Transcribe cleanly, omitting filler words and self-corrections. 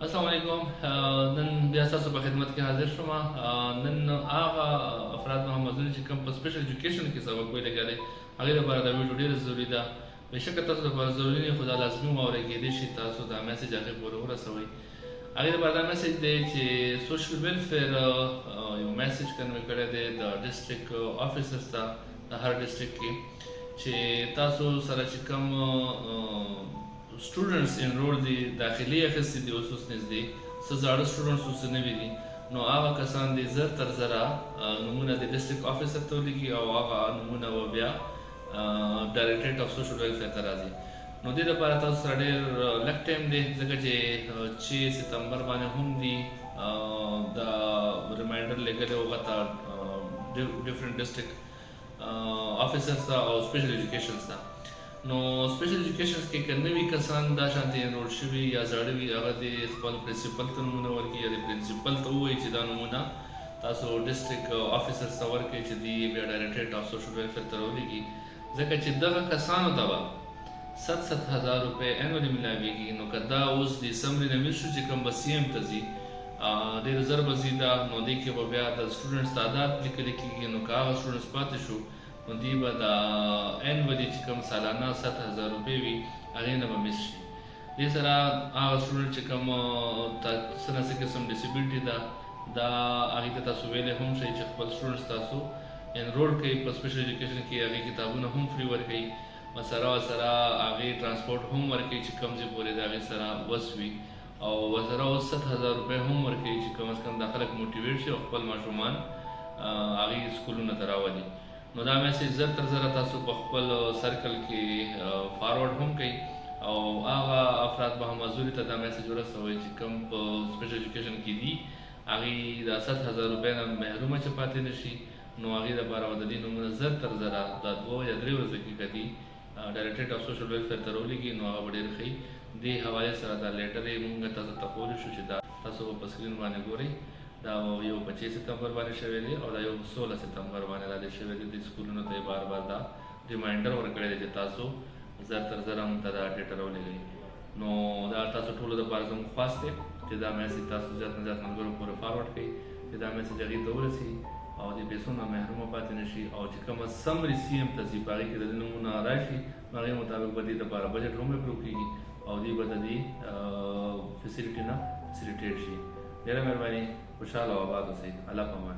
السلام علیکم. نن بیا تاسو په خدمت کې حاضر شوم. نن هغه افراد محمدزوري چې کوم په سپیشل ایجوکیشن کې سبق ویل کېږي هغه لپاره دا ویډیو ډېر ضروري ده. بېشکه تاسو لپاره ضروري نه خو دا لازمي واورئ کېدای شي تاسو دا میسج هغې پورې ورسوئ. هغې لپاره دا میسج دی چې سوشل ویلفیر یو میسج کنوی کړی دی د ډسټرکټ افیسرز ته د هر ډسټرکټ کې چې تاسو سره چې کوم students enrol दि दाखिली अखिस्ती दि ओस नज़दीं څه زاړه स्टूडेंट्स اوس نوي دي نو هغه کسان دي زر تر زره نمونه د ډسټرکټ افیسر ته ولیکي او هغه نمونه و بیا ډایرکټریټ اف سوشل ویلفیر ته راځي. نو دې لپاره تاسو سره ډېر لږ ټایم دی ځکه چې 6 سپتمبر باندې هم دي دا ریمایندر لګلی هغه ته ډیفرنٹ ډسټرکټ افیسرز ته او سپیشل ایجوکیشنز ته. نو سپیشل ایجوکیشنز کې که نوي کسان دا شانتې انرول شوي یا زاړه وي هغه د خپل پرنسپل ته نمونه ورکړي یا د پرنسپل ته ووایي چې دا نمونه تاسو ډسټرکټ افیسرز ته ورکړئ چې دوی بیا ډایرکټریټ اف سوشل ویلفیر ته راولېږي ځکه چې دغه کسانو ته به 7,000 روپۍ انولي میلاویږي. نو که دا اوس د اسمبلي نه میل شو چې کوم به سی ایم ته ځي ډېر زر به ځي دا نو دې کې به بیا د سټوډنټس تعداد لیکلی کېږي. نو که هغه سټوډنټس پاتې شو نو دوی به د انولي چې کوم سالانه 7,000 روپۍ وي هغې نه به مس شي. دې سره هغه سټوډنټ چې کوم څه نه څه قسم ډسیبلټي ده دا هغې ته تاسو ویلی هم شئ چې خپل سټوډنټس تاسو انرول کړئ په سپیشل ایجوکیشن کې هغې کتابونه هم فري ورکوئ سره سره هغې ټرانسپورټ هم ورکوي چې کوم ځای پورې د هغې سره وس وي او ورسره اوس 7,000 روپۍ هم ورکوي چې کم از کم دا خلک موټیویټ شي او خپل ماشومان هغې سکولونو ته راولي. نو دا میسج زر تر زره تاسو په خپل سرکل کې فارورډ هم کوئ او هغه افراد به معذوري ته دا میسج ورسوئ چې کوم په سپیشل ایجوکیشن کې دي هغې دا 7,000 روپۍ نه محرومه چې پاتې نه شي. نو هغې دپاره به د دې نومونه زر تر زره دا 2 یا 3 ورځو کې که دي ډایرکټریټ اف سوشل ویلفیر ته راولېږي نو هغه به ډېر ښه وي. دې حوالې سره دا لیټر یې مونږ تاسو ته کولی شو چې دا تاسو په سکرین باندې ګورئ. دا یو 25 سپتمبر باندې شوی دی او دا یو 16 سپتمبر باندې دا شوی دی. د سکولونو ته یې بار بار دا ریمایندر ورکړی دی چې تاسو زر تر زره مونږ ته دا ډیټا راولېږئ. نو دا تاسو ټولو دپاره زموږ خواست دی چې دا میسج تاسو زیات نه زیات ملګرو پورې فارورډ کړئ چې دا میسج هغې ته ورسي او د پیسو نه محرومه پاتې نه شي او چې کومه سمري سی ایم ته ځي په هغې کې د دې نومونه راشي نو هغې مطابق به دې دپاره بجټ هم اپروو کېږي او دوی به د دې فیسیلیټي نه فیسیلیټیټ شي. ډېره مهرباني. خوشحاله او آباد اوسئ. الله پامان.